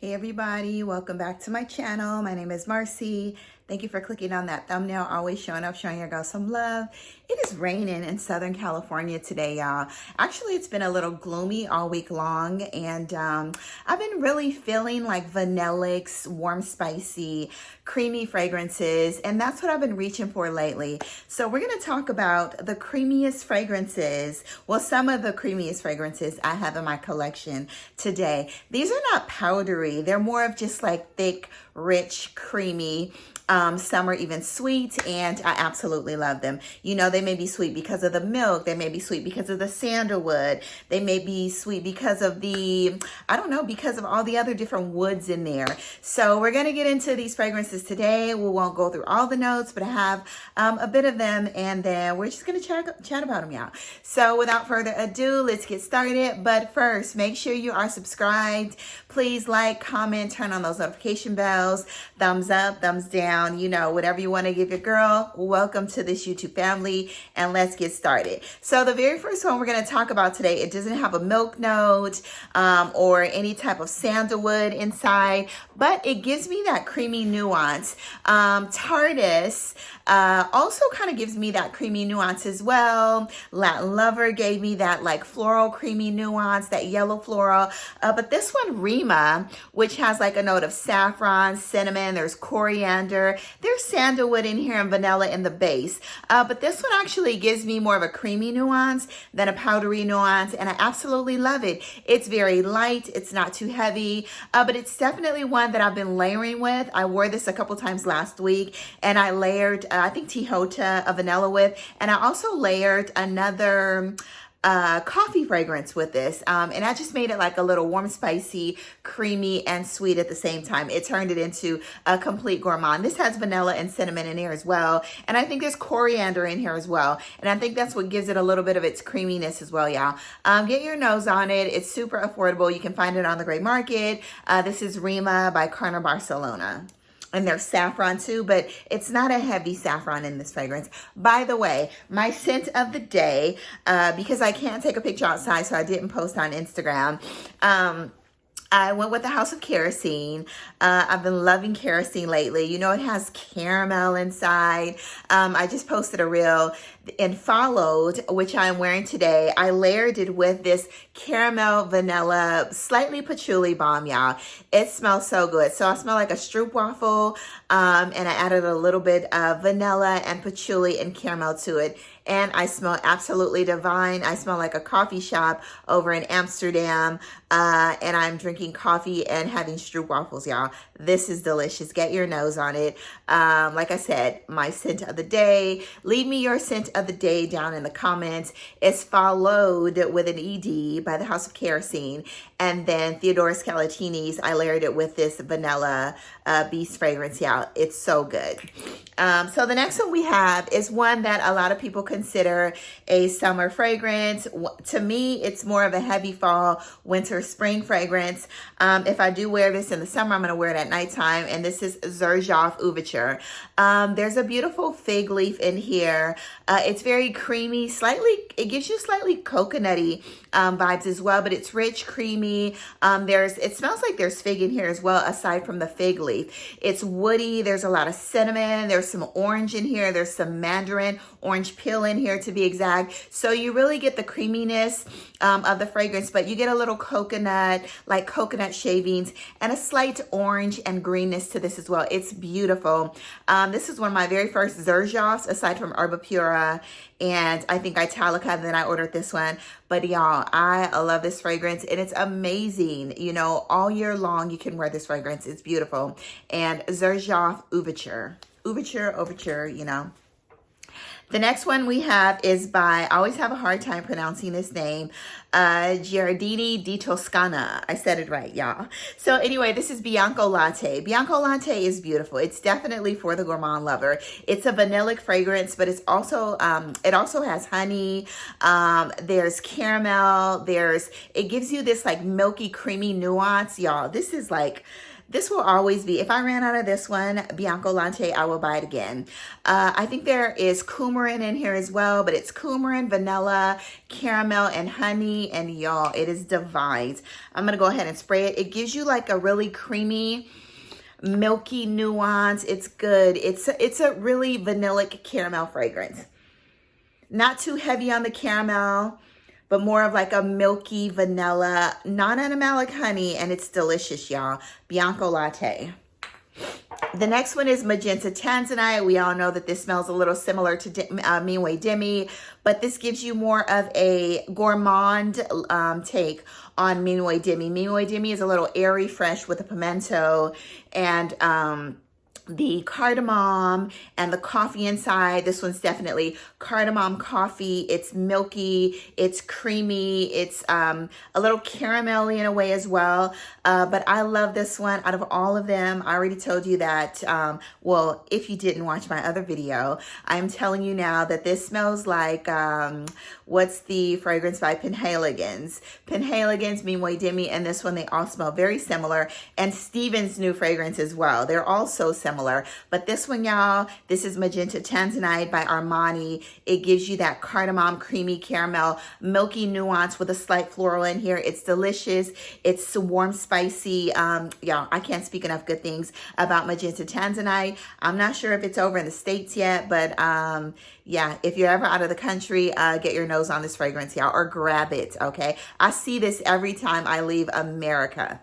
Hey everybody, welcome back to my channel. My name is Marcy. Thank you for clicking on that thumbnail, always showing up, showing your girl some love. It is raining in Southern California today, y'all. Actually, it's been a little gloomy all week long, and I've been really feeling like vanillics, warm, spicy, creamy fragrances, and that's what I've been reaching for lately. So we're gonna talk about the creamiest fragrances, well, some of the creamiest fragrances I have in my collection today. These are not powdery, they're more of just like thick, rich, creamy. Some are even sweet, and I absolutely love them. You know, they may be sweet because of the milk. They may be sweet because of the sandalwood. They may be sweet because of the, I don't know, because of all the other different woods in there. So we're going to get into these fragrances today. We won't go through all the notes, but I have a bit of them, and then we're just going to chat about them, y'all. So without further ado, let's get started. But first, make sure you are subscribed. Please like, comment, turn on those notification bells, thumbs up, thumbs down. You know, whatever you want to give your girl. Welcome to this YouTube family, and let's get started. So the very first one we're going to talk about today, it doesn't have a milk note or any type of sandalwood inside, but it gives me that creamy nuance. Tardis also kind of gives me that creamy nuance as well. Latin Lover gave me that like floral creamy nuance, that yellow floral. But this one, Rima, which has like a note of saffron, cinnamon, there's coriander, there's sandalwood in here and vanilla in the base. But this one actually gives me more of a creamy nuance than a powdery nuance, and I absolutely love it. It's very light, it's not too heavy, but it's definitely one that I've been layering with. I wore this a couple times last week, and I layered, I think Tejota, a vanilla with, and I also layered another coffee fragrance with this, and I just made it like a little warm, spicy, creamy, and sweet at the same time. It turned it into a complete gourmand. This has vanilla and cinnamon in here as well, and I think there's coriander in here as well, and I think that's what gives it a little bit of its creaminess as well, y'all. Get your nose on it. It's super affordable. You can find it on the gray market. This is Rima by Carner, Barcelona. And there's saffron too, but it's not a heavy saffron in this fragrance. By the way, my scent of the day, because I can't take a picture outside, so I didn't post on Instagram. I went with the House of Kerosene. I've been loving kerosene lately. You know, it has caramel inside. I just posted a reel in Followed, which I'm wearing today. I layered it with this caramel, vanilla, slightly patchouli balm, y'all. It smells so good. So I smell like a stroopwafel, and I added a little bit of vanilla and patchouli and caramel to it. And I smell absolutely divine. I smell like a coffee shop over in Amsterdam, and I'm drinking coffee and having stroopwafels, y'all. This is delicious. Get your nose on it. Like I said, my scent of the day. Leave me your scent of the day down in the comments. It's Followed with an ED by the House of Kerosene. And then Theodoros Kalatinis, I layered it with this vanilla beast fragrance, y'all. It's so good. So the next one we have is one that a lot of people consider a summer fragrance. To me, it's more of a heavy fall, winter, spring fragrance. If I do wear this in the summer, I'm going to wear it at nighttime, and this is Xerjoff Overture. There's a beautiful fig leaf in here. It's very creamy, it gives you slightly coconutty vibes as well, but it's rich, creamy. It smells like there's fig in here as well, aside from the fig leaf. It's woody. There's a lot of cinnamon. There's some orange in here. There's some mandarin, orange peel in here to be exact. So you really get the creaminess of the fragrance, but you get a little coconut, like coconut shavings, and a slight orange and greenness to this as well. It's beautiful. This is one of my very first Xerjoffs, aside from Herba Pura and I think Italica, and then I ordered this one. But y'all, I love this fragrance, and it's amazing. You know, all year long you can wear this fragrance. It's beautiful. And Xerjoff Overture, you know. The next one we have is by, I always have a hard time pronouncing this name, Giardini di Toscana. I said it right, y'all. So anyway, this is Bianco Latte. Bianco Latte is beautiful. It's definitely for the gourmand lover. It's a vanillic fragrance, but it's also, it also has honey. There's caramel. It gives you this like milky, creamy nuance, y'all. This is like, This will always be, if I ran out of this one, Bianco Latte, I will buy it again. I think there is coumarin in here as well, but it's coumarin, vanilla, caramel, and honey, and y'all, it is divine. I'm gonna go ahead and spray it. It gives you like a really creamy, milky nuance. It's good. It's a really vanillic caramel fragrance. Not too heavy on the caramel, but more of like a milky vanilla, non-animalic honey, and it's delicious, y'all. Bianco Latte. The next one is Magenta Tanzanite. We all know that this smells a little similar to Memo Demi, but this gives you more of a gourmand take on Memo Demi. Memo Demi is a little airy fresh with a pimento and the cardamom and the coffee inside. This one's definitely cardamom coffee. It's milky, it's creamy, it's a little caramelly in a way as well. But I love this one out of all of them. I already told you that, well, if you didn't watch my other video, I'm telling you now that this smells like, what's the fragrance by Penhaligon's? Penhaligon's, Memo Demi, and this one, they all smell very similar. And Steven's new fragrance as well. They're all so similar. But this one, y'all, this is Magenta Tanzanite by Armani. It gives you that cardamom, creamy caramel, milky nuance with a slight floral in here. It's delicious. It's warm, spicy. Y'all, I can't speak enough good things about Magenta Tanzanite. I'm not sure if it's over in the States yet, but yeah, if you're ever out of the country, get your nose on this fragrance, y'all, or grab it, okay? I see this every time I leave America.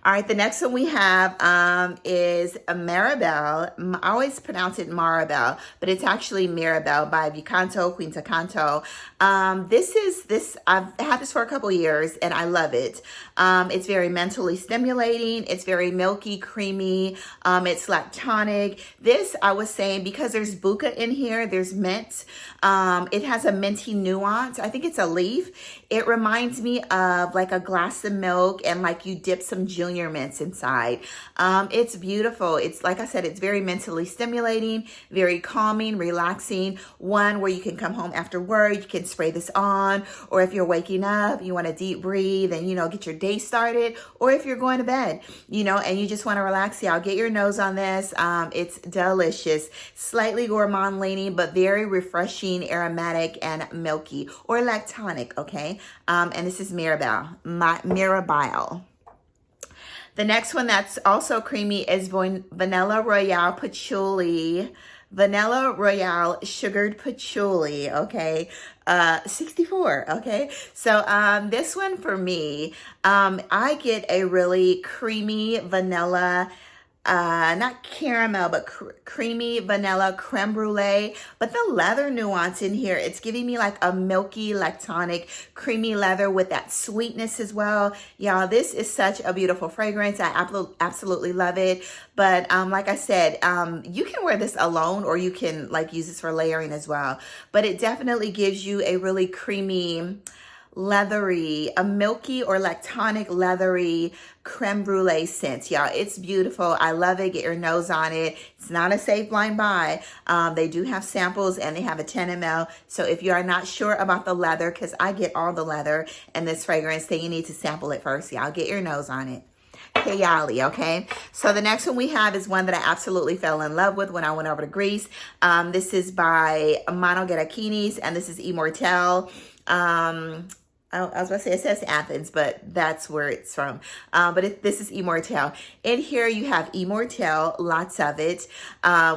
All right, the next one we have is a Mirabelle. I always pronounce it Marabelle, but it's actually Mirabelle by Vicanto Quintacanto. I've had this for a couple years and I love it. It's very mentally stimulating. It's very milky, creamy. It's lactonic. This, I was saying, because there's buca in here, there's mint. It has a minty nuance. I think it's a leaf. It reminds me of like a glass of milk and like you dip some junior mints inside. It's beautiful. It's, like I said, it's very mentally stimulating, very calming, relaxing. One where you can come home after work, you can spray this on, or if you're waking up, you want to deep breathe and, you know, get your day started, or if you're going to bed, you know, and you just want to relax, y'all, get your nose on this. It's delicious, slightly gourmand leaning, but very refreshing, aromatic, and milky, or lactonic, okay? And this is Mirabelle. The next one that's also creamy is Vanilla Royale Patchouli. Vanilla Royale Sugared Patchouli, okay? 64, okay? So this one for me, I get a really creamy vanilla, not caramel, but creamy vanilla creme brulee. But the leather nuance in here, it's giving me like a milky, lactonic, creamy leather with that sweetness as well. Y'all, this is such a beautiful fragrance. I absolutely love it. But like I said, you can wear this alone or you can like use this for layering as well. But it definitely gives you a really creamy, leathery, a milky or lactonic leathery creme brulee scent, y'all. It's beautiful. I love it. Get your nose on it. It's not a safe blind buy. They do have samples and they have a 10 ml. So if you are not sure about the leather, because I get all the leather in this fragrance, then you need to sample it first, y'all. Get your nose on it. Kayali, okay? So the next one we have is one that I absolutely fell in love with when I went over to Greece. This is by Gerakinis, and this is Immortelle. I was about to say it says Athens, but that's where it's from. This is Immortelle. In here you have Immortelle, lots of it,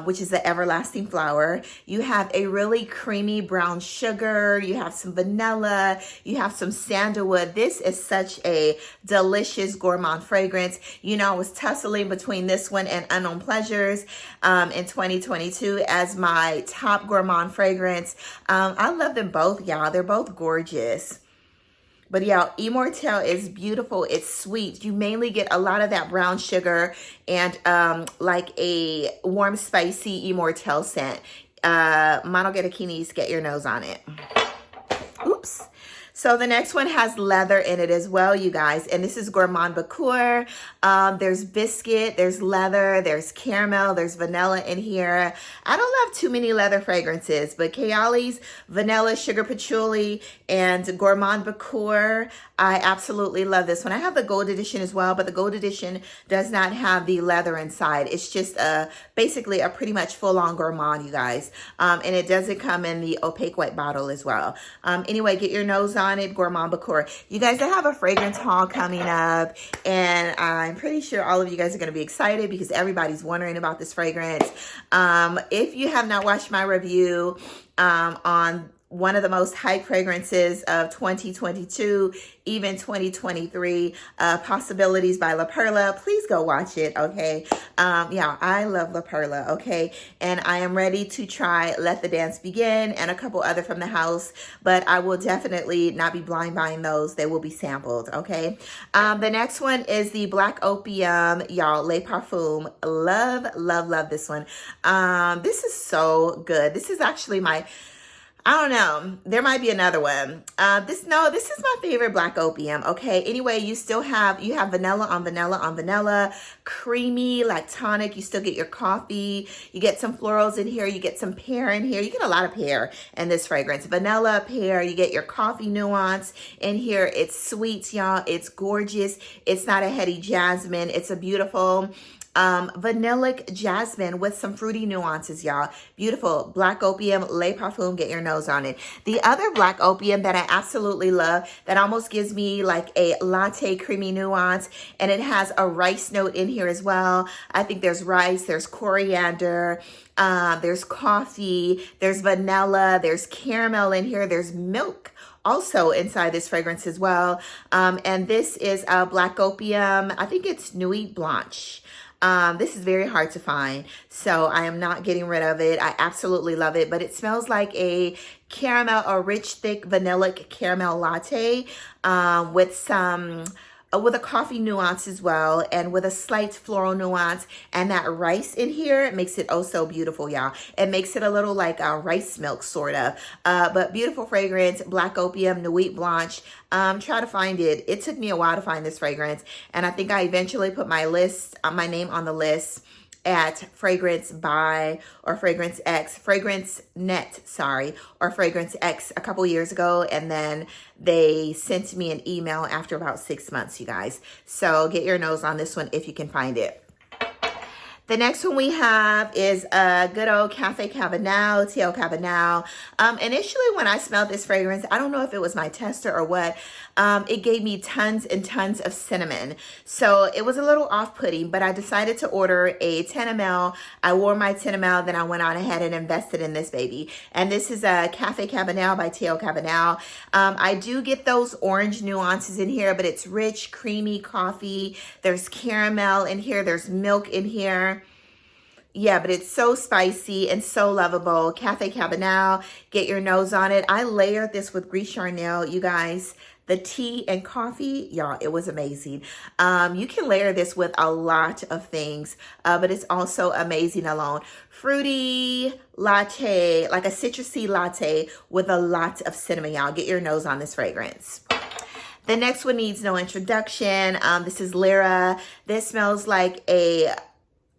which is the everlasting flower. You have a really creamy brown sugar. You have some vanilla. You have some sandalwood. This is such a delicious gourmand fragrance. You know, I was tussling between this one and Unknown Pleasures in 2022 as my top gourmand fragrance. I love them both, y'all. They're both gorgeous. But y'all, Immortelle is beautiful. It's sweet. You mainly get a lot of that brown sugar and like a warm, spicy Immortelle scent. Gerakinis, get your nose on it. Oops. So the next one has leather in it as well, you guys. And this is Gourmand Bacour. There's biscuit, there's leather, there's caramel, there's vanilla in here. I don't love too many leather fragrances, but Kayali's vanilla, sugar patchouli, and Gourmand Bacour, I absolutely love this one. I have the gold edition as well, but the gold edition does not have the leather inside. It's just basically a pretty much full-on Gourmand, you guys. And it doesn't come in the opaque white bottle as well. Anyway, get your nose on it, Gourmand Bacour. You guys, I have a fragrance haul coming up, and I'm pretty sure all of you guys are going to be excited because everybody's wondering about this fragrance. If you have not watched my review on one of the most hyped fragrances of 2022, even 2023, Possibilities by La Perla. Please go watch it, okay? Yeah, I love La Perla, okay? And I am ready to try Let the Dance Begin and a couple other from the house, but I will definitely not be blind buying those. They will be sampled, okay? The next one is the Black Opium, y'all, Les Parfums. Love, love, love this one. This is so good. This is actually my... I don't know. There might be another one. This is my favorite Black Opium. Okay. Anyway, you have vanilla on vanilla on vanilla, creamy, lactonic. You still get your coffee. You get some florals in here. You get some pear in here. You get a lot of pear in this fragrance. Vanilla, pear. You get your coffee nuance in here. It's sweet, y'all. It's gorgeous. It's not a heady jasmine. It's a beautiful vanillic jasmine with some fruity nuances, y'all. Beautiful. Black Opium, Les Parfums, get your nose on it. The other Black Opium that I absolutely love, that almost gives me like a latte creamy nuance, and it has a rice note in here as well. I think there's rice, there's coriander, there's coffee, there's vanilla, there's caramel in here, there's milk also inside this fragrance as well. And this is a Black Opium. I think it's Nuit Blanche. This is very hard to find, so I am not getting rid of it. I absolutely love it, but it smells like a caramel, a rich, thick, vanillic caramel latte with a coffee nuance as well, and with a slight floral nuance, and that rice in here, it makes it oh so beautiful, y'all. It makes it a little like a rice milk, sort of. But beautiful fragrance, Black Opium, Nuit Blanche. Try to find it. It took me a while to find this fragrance, and I think I eventually put my name on the list at Fragrance Buy or Fragrance X, Fragrance Net, sorry, or Fragrance X a couple years ago, and then they sent me an email after about 6 months, you guys. So get your nose on this one if you can find it. The next one we have is a good old Cafe Cabanel, T.O. Cabanel. Initially, when I smelled this fragrance, I don't know if it was my tester or what, it gave me tons and tons of cinnamon. So it was a little off-putting, but I decided to order a 10 ml. I wore my 10 ml, then I went on ahead and invested in this baby. And this is a Cafe Cabanel by T.O. Cabanel. I do get those orange nuances in here, but it's rich, creamy coffee. There's caramel in here. There's milk in here. Yeah, but it's so spicy and so lovable. Cafe Cabanel, get your nose on it. I layered this with Gris Charnel, you guys. The tea and coffee, y'all, it was amazing. You can layer this with a lot of things, but it's also amazing alone. Fruity latte, like a citrusy latte with a lot of cinnamon, y'all. Get your nose on this fragrance. The next one needs no introduction. This is Lira. This smells like a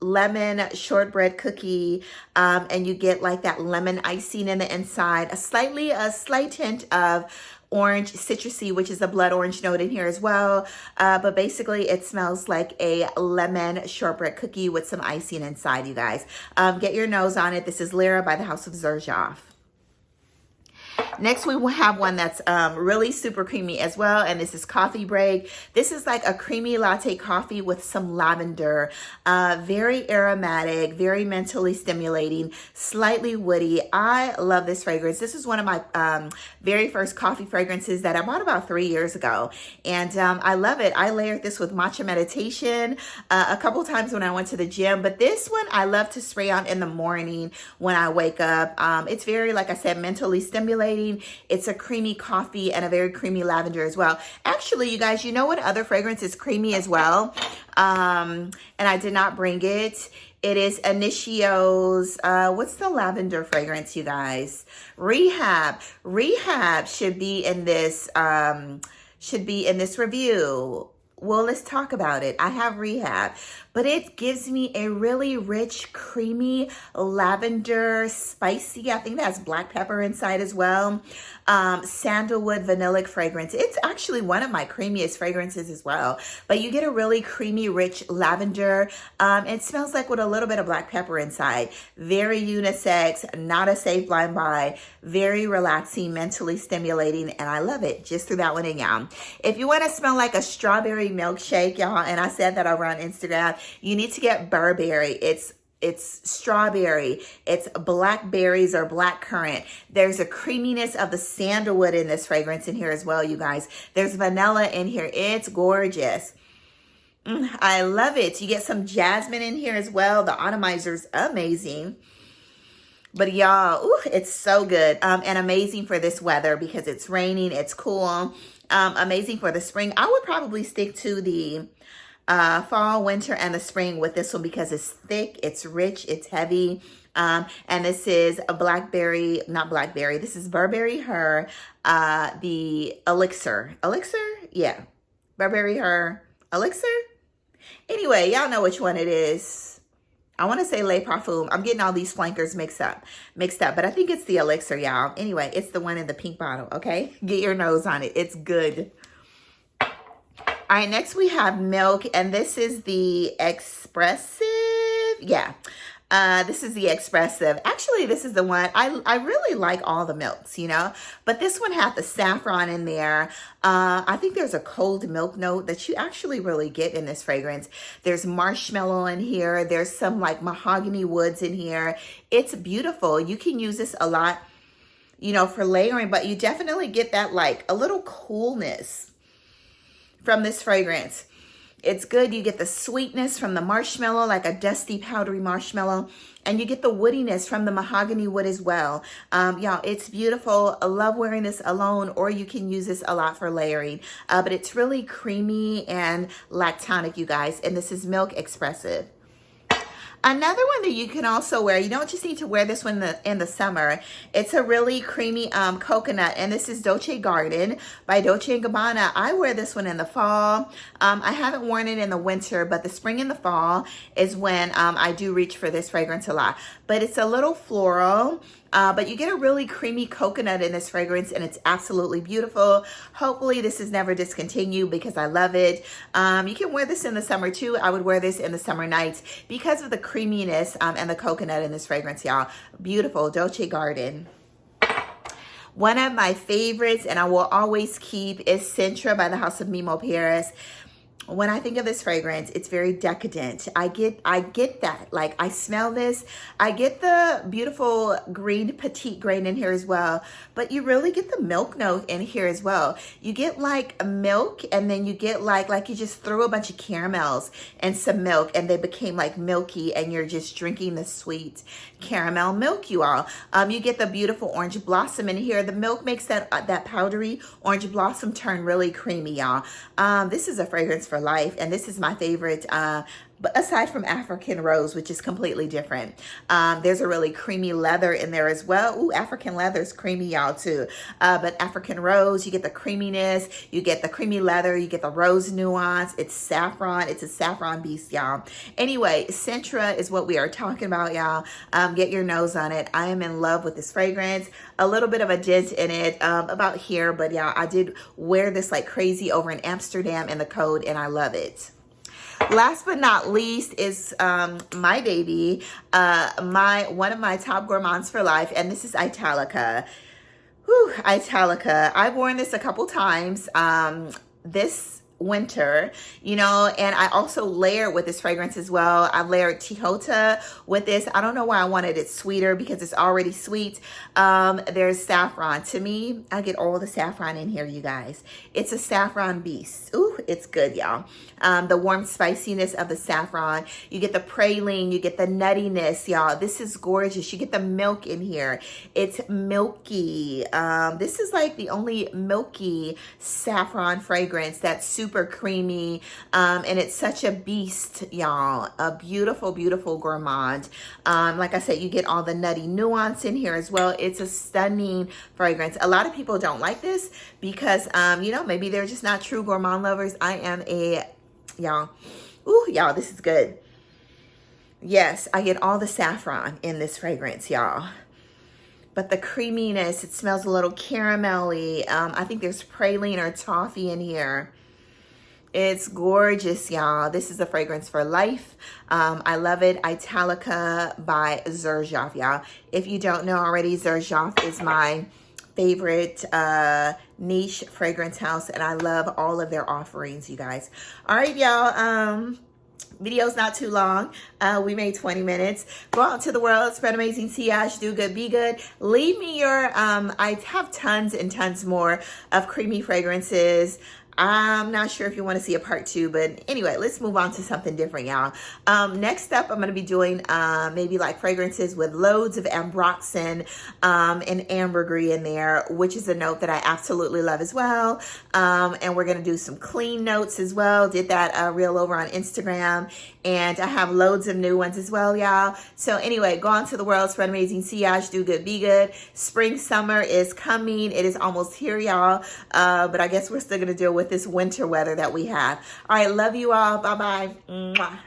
lemon shortbread cookie, and you get like that lemon icing in the inside, a slight hint of orange citrusy, which is a blood orange note in here as well, but basically it smells like a lemon shortbread cookie with some icing inside, you guys. Get your nose on it. This is Lira by the House of Xerjoff. Next, we will have one that's really super creamy as well, and this is Coffee Break. This is like a creamy latte coffee with some lavender. Very aromatic, very mentally stimulating, slightly woody. I love this fragrance. This is one of my very first coffee fragrances that I bought about 3 years ago, and I love it. I layered this with Matcha Meditation a couple times when I went to the gym, but this one I love to spray on in the morning when I wake up. It's very, like I said, mentally stimulating. It's a creamy coffee and a very creamy lavender as well. Actually, you guys, you know what other fragrance is creamy as well? And I did not bring it. It is Initio's, what's the lavender fragrance, you guys? Rehab. Rehab should be in this, review. Well, let's talk about it. I have Rehab, but it gives me a really rich, creamy, lavender, spicy, I think that's black pepper inside as well. Sandalwood vanillic fragrance. It's actually one of my creamiest fragrances as well, but you get a really creamy, rich lavender. It smells like with a little bit of black pepper inside. Very unisex, not a safe blind buy, very relaxing, mentally stimulating, and I love it. Just threw that one in, y'all. If you want to smell like a strawberry milkshake, y'all, and I said that over on Instagram, you need to get Burberry. It's strawberry, it's blackberries or black currant. There's a creaminess of the sandalwood in this fragrance in here as well, you guys. There's vanilla in here. It's gorgeous. I love it. You get some jasmine in here as well. The atomizer's amazing. But y'all, it's so good and amazing for this weather because it's raining, it's cool. Amazing for the spring. I would probably stick to the fall, winter, and the spring with this one because it's thick, it's rich, it's heavy. And this is a this is Burberry Her, the Elixir. Elixir? Yeah. Burberry Her Elixir? Anyway, y'all know which one it is. I want to say Le Parfum. I'm getting all these flankers mixed up, but I think it's the Elixir, y'all. Anyway, it's the one in the pink bottle, okay? Get your nose on it. It's good. All right, next we have Milk, and this is the Expressive. Yeah, this is the Expressive. Actually, this is the one, I really like all the milks, you know, but this one had the saffron in there. I think there's a cold milk note that you actually really get in this fragrance. There's marshmallow in here. There's some like mahogany woods in here. It's beautiful. You can use this a lot, you know, for layering, but you definitely get that like a little coolness from this fragrance. It's good. You get the sweetness from the marshmallow, like a dusty, powdery marshmallow. And you get the woodiness from the mahogany wood as well. Y'all, it's beautiful. I love wearing this alone, or you can use this a lot for layering. But it's really creamy and lactonic, you guys. And this is Milk Expressive. Another one that you can also wear, you don't just need to wear this one in the summer. It's a really creamy coconut, and this is Dolce Garden by Dolce & Gabbana. I wear this one in the fall. I haven't worn it in the winter, but the spring and the fall is when I do reach for this fragrance a lot. But it's a little floral. But you get a really creamy coconut in this fragrance, and it's absolutely beautiful. Hopefully this is never discontinued because I love it. You can wear this in the summer too. I would wear this in the summer nights because of the creaminess and the coconut in this fragrance, y'all. Beautiful. Dolce Garden. One of my favorites, and I will always keep, is Sintra by the House of Memo Paris. When I think of this fragrance, it's very decadent. I get that. Like, I smell this. I get the beautiful green, petite grain in here as well. But you really get the milk note in here as well. You get like milk, and then you get like you just threw a bunch of caramels and some milk, and they became like milky, and you're just drinking the sweet caramel milk, you all. You get the beautiful orange blossom in here. The milk makes that powdery orange blossom turn really creamy, y'all. This is a fragrance for life, and this is my favorite, but aside from African Rose, which is completely different. There's a really creamy leather in there as well. Ooh, African leather is creamy, y'all, too. But African Rose, you get the creaminess, you get the creamy leather, you get the rose nuance. It's saffron. It's a saffron beast, y'all. Anyway, Sintra is what we are talking about, y'all. Get your nose on it. I am in love with this fragrance. A little bit of a dent in it about here, but yeah, I did wear this like crazy over in Amsterdam in the Code, and I love it. Last but not least is my baby, one of my top gourmands for life, and this is Italica. Whew, Italica. I've worn this a couple times this winter, you know, and I also layer with this fragrance as well. I've layered Tejota with this. I don't know why I wanted it sweeter because it's already sweet. There's saffron. To me, I get all the saffron in here, you guys. It's a saffron beast. Ooh, it's good, y'all. The warm spiciness of the saffron. You get the praline. You get the nuttiness, y'all. This is gorgeous. You get the milk in here. It's milky. This is like the only milky saffron fragrance that's super super creamy, and it's such a beast, y'all. A beautiful, beautiful gourmand. Like I said, you get all the nutty nuance in here as well. It's a stunning fragrance. A lot of people don't like this because, you know, maybe they're just not true gourmand lovers. I am y'all. Ooh, y'all, this is good. Yes, I get all the saffron in this fragrance, y'all. But the creaminess, it smells a little caramelly. I think there's praline or toffee in here. It's gorgeous, y'all. This is a fragrance for life. I love it. Italica by Xerjoff, y'all. If you don't know already, Xerjoff is my favorite niche fragrance house, and I love all of their offerings, you guys. All right, y'all. Video's not too long. We made 20 minutes. Go out to the world, spread amazing sillage, do good, be good. Leave me your, I have tons and tons more of creamy fragrances. I'm not sure if you want to see a part 2, but anyway, let's move on to something different, y'all. Next up, I'm going to be doing maybe like fragrances with loads of ambroxan and ambergris in there, which is a note that I absolutely love as well. And we're going to do some clean notes as well. Did that reel over on Instagram, and I have loads of new ones as well, y'all. So anyway, go on to the world, spread amazing sillage, do good, be good. Spring, summer is coming. It is almost here, y'all. But I guess we're still going to deal with this winter weather that we have. All right, love you all. Bye-bye.